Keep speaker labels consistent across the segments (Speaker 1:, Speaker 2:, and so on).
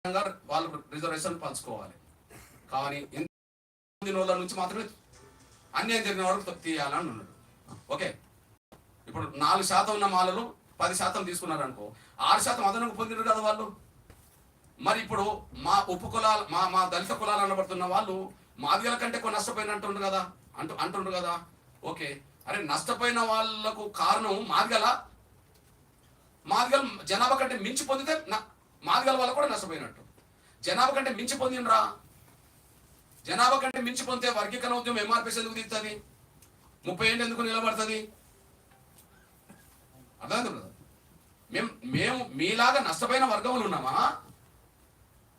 Speaker 1: వాళ్ళు రిజర్వేషన్ పంచుకోవాలి. కానీ ఎనిమిది రోజుల నుంచి మాత్రమే అన్యాయం జరిగిన వరకు తీయాలని ఉన్నాడు. ఓకే, ఇప్పుడు 4% ఉన్న మాలలు 10% తీసుకున్నారు అనుకో, 6% అదనంగా పొందినారు కదా వాళ్ళు. మరి ఇప్పుడు మా ఉప కులాలు మా దళిత కులాలు అనబడుతున్న వాళ్ళు మాదిగల కంటే ఎక్కువ నష్టపోయినట్టుండ్రు కదా అంటుండ్రు కదా. ఓకే, అరే నష్టపోయిన వాళ్ళకు కారణం మాదిగల జనాభా కంటే మించి పొందితే మాదిగల వాళ్ళు కూడా నష్టపోయినట్టు. జనాభా కంటే మించి పొందినరా? జనాభా కంటే మించి పొందితే వర్గీకరణ ఉద్యమం ఎంఆర్పీఎస్ ఎందుకు తీస్తుంది? 30 ఏళ్ళు ఎందుకు నిలబడుతుంది? అర్థమైంది కదా? మేము మీలాగా నష్టపోయిన వర్గంలో ఉన్నామా,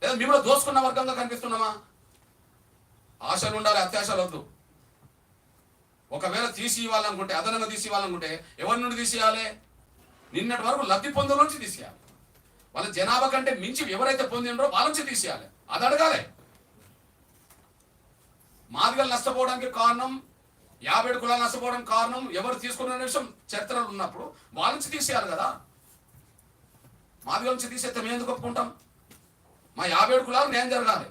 Speaker 1: లేదా మేము దోసుకున్న వర్గంగా కనిపిస్తున్నామా? ఆశలు ఉండాలి, అత్యాశలు వద్దు. ఒకవేళ తీసి ఇవ్వాలనుకుంటే, అదనంగా తీసి ఇవ్వాలనుకుంటే ఎవరి నుండి తీసేయాలి? నిన్నటి వరకు లబ్ధి పొందుల నుంచి తీసేయాలి. వాళ్ళ జనాభా కంటే మించి ఎవరైతే పొందినరో వాళ్ళ నుంచి తీసేయాలి. అది అడగాలి. మాదిగలు నష్టపోవడానికి కారణం, 57 కులాలు నష్టపోవడానికి కారణం ఎవరు తీసుకున్న విషయం చరిత్రలు ఉన్నప్పుడు వాళ్ళ నుంచి తీసేయాలి కదా. మాదిగల నుంచి తీసేస్తే మేము ఎందుకు ఒప్పుకుంటాం? మా 57 కులాలు న్యాయం జరగాలి.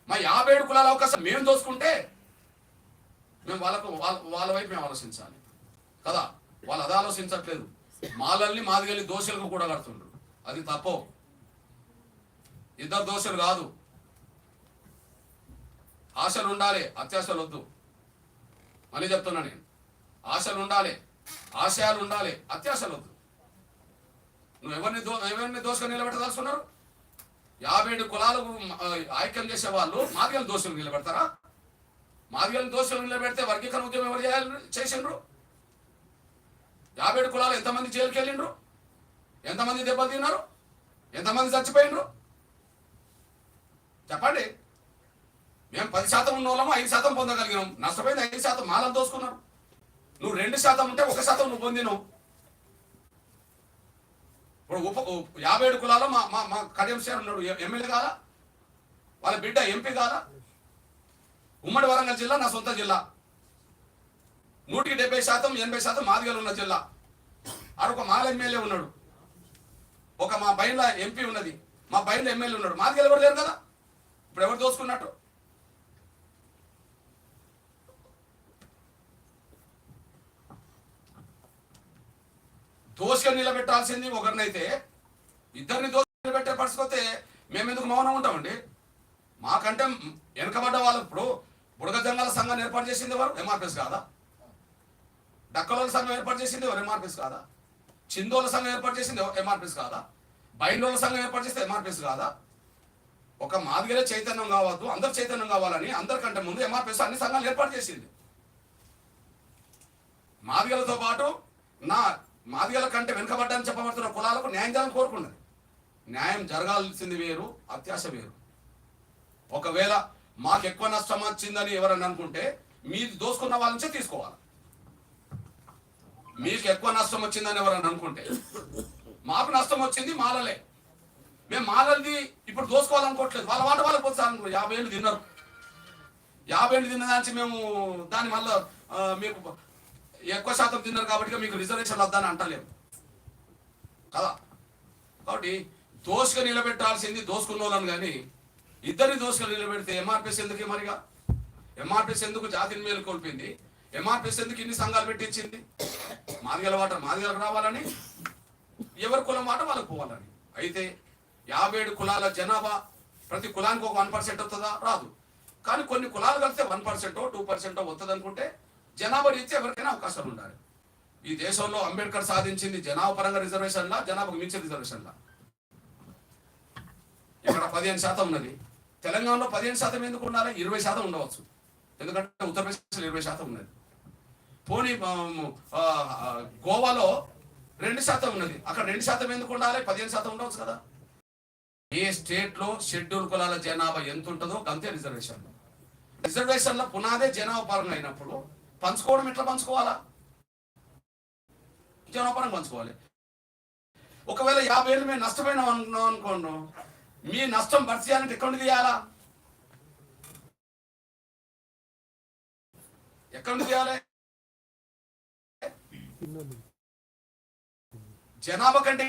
Speaker 1: మా 57 కులాల అవకాశం మేము దోసుకుంటే మేము వాళ్ళ వైపు మేము ఆలోచించాలి కదా. వాళ్ళు అది ఆలోచించట్లేదు. మాలల్ని మాదిగల్ని దోషులకు కూడా కడుతుండ్రు. అది తప్పు. ఇద్దరు దోషులు కాదు. ఆశలు ఉండాలి, అత్యాశలు వద్దు. మళ్ళీ చెప్తున్నా నేను, ఆశలు ఉండాలి, ఆశయాలు ఉండాలి, అత్యాశలు వద్దు. నువ్వు ఎవరిని దోషులు నిలబెట్టదలుచుకున్నారు? 57 కులాలకు ఐక్యం చేసే వాళ్ళు మాదిగల దోషులు నిలబెడతారా? మాదిగల దోషులు నిలబెడితే వర్గీకరణ ఉద్యమం ఎవరు చేసిండ్రు? 57 కులాలు ఎంతమంది జైలుకి వెళ్ళిండ్రు? ఎంతమంది దెబ్బలు తిన్నారు? ఎంతమంది చచ్చిపోయిండ్రు? చెప్పండి. మేము 10% ఉన్న వాళ్ళము 5% పొందగలిగినాం. నష్టపోయింది 5%. మాలను దోసుకున్నారు. నువ్వు 2% ఉంటే 1% నువ్వు పొందినావు. ఇప్పుడు 57 కులాల్లో మా కడియం సార్ ఉన్నాడు, ఎమ్మెల్యే కాదా? వాళ్ళ బిడ్డ ఎంపీ కాదా? ఉమ్మడి వరంగల్ జిల్లా నా సొంత జిల్లా. 170% 80% మాదిగలు ఉన్న జిల్లా. ఆడొక మాల ఎమ్మెల్యే ఉన్నాడు, ఒక మా బయట ఎంపీ ఉన్నది, మా బయట ఎమ్మెల్యే ఉన్నాడు. మాదిగలు ఎవరు లేరు కదా. ఇప్పుడు ఎవరు దోసుకున్నట్టు? దోషిగా నిలబెట్టాల్సింది ఒకరినైతే, ఇద్దరిని దోషి నిలబెట్టే పరిస్థితి మేమెందుకు మౌనం ఉంటామండి? మాకంటే వెనకబడ్డ వాళ్ళు, ఇప్పుడు బుడగ జంగాల సంఘాన్ని ఏర్పాటు చేసింది ఎవరు? ఎంఆర్పీఎస్ కాదా? డక్కలోల సంఘం ఏర్పాటు చేసింది ఎవరు? ఎంఆర్పీఎస్ కాదా? చిందోల సంఘం ఏర్పాటు చేసింది ఎంఆర్పీఎస్ కాదా? బైండోల సంఘం ఏర్పాటు చేస్తే ఎంఆర్పీఎస్ కాదా? ఒక మాదిగలే చైతన్యం కావద్దు, అందరు చైతన్యం కావాలని అందరికంటే ముందు ఎంఆర్పీఎస్ అన్ని సంఘాలు ఏర్పాటు చేసింది. మాదిగలతో పాటు మాదిగల కంటే వెనుకబడ్డాన్ని చెప్పబడుతున్న కులాలకు న్యాయం జరగాలని కోరుకున్నది. న్యాయం జరగాల్సింది వేరు, అత్యాశ వేరు. ఒకవేళ మాకు ఎక్కువ నష్టం వచ్చిందని ఎవరని అనుకుంటే మీరు దోసుకున్న వాళ్ళ నుంచే తీసుకోవాలి. మీకు ఎక్కువ నష్టం వచ్చిందని ఎవరని అనుకుంటే, మాకు నష్టం వచ్చింది మాలలే, మేము మాలది ఇప్పుడు దోసుకోవాలనుకోవట్లేదు. వాళ్ళ వాట వాళ్ళకి పోతాను. 50 ఏళ్ళు తిన్నారు, 50 ఏళ్ళు తిన్న దానికి మేము దాని వల్ల మీకు ఎక్కువ శాతం తిన్నారు కాబట్టి మీకు రిజర్వేషన్ వద్దని అంటలేము కదా. కాబట్టి దోషగా నిలబెట్టాల్సింది దోసుకున్న వాళ్ళని, కానీ ఇద్దరిని దోషగా నిలబెడితే ఎంఆర్పీఎస్ ఎందుకు? మరిగా ఎంఆర్పీఎస్ ఎందుకు జాతిని మేలు కోల్పోయింది? ఎంఆర్పీఎస్ ఎందుకు ఇన్ని సంఘాలు పెట్టించింది? మాదిగల వాట మాదిగలకు రావాలని, ఎవరి కులం వాట వాళ్ళకు పోవాలని. అయితే 57 కులాల జనాభా ప్రతి కులానికి ఒక 1% వస్తుందా? రాదు. కానీ కొన్ని కులాలు కలిస్తే 1% 2% వస్తుంది అనుకుంటే జనాభా రీత్యా ఎవరికైనా అవకాశాలు ఉండాలి. ఈ దేశంలో అంబేద్కర్ సాధించింది జనాభా పరంగా రిజర్వేషన్లా, జనాభాకు మించిన రిజర్వేషన్లా. ఇక్కడ 15% ఉన్నది. తెలంగాణలో 15% ఎందుకు ఉండాలి? 20% ఉండవచ్చు. ఎందుకంటే ఉత్తరప్రదేశ్లో 20% ఉన్నది. పోనీ గోవాలో 2% ఉన్నది. అక్కడ 2% ఎందుకు ఉండాలి? 15% ఉండవచ్చు కదా. ఏ స్టేట్ లో షెడ్యూల్ కులాల జనాభా ఎంత ఉంటుందో అంతే రిజర్వేషన్. రిజర్వేషన్ల పునాదే జనాభా పరంగా అయినప్పుడు పంచుకోవడం ఎట్లా పంచుకోవాలా? జనాభా పరంగా పంచుకోవాలి. ఒకవేళ 50 ఏళ్ళు మేము నష్టపోయినాం అనుకోండి, మీ నష్టం భర్తీ చేయాలంటే ఎక్కడ తీయాలా? ఎక్కడ తీయాలి? జనాభా కంటే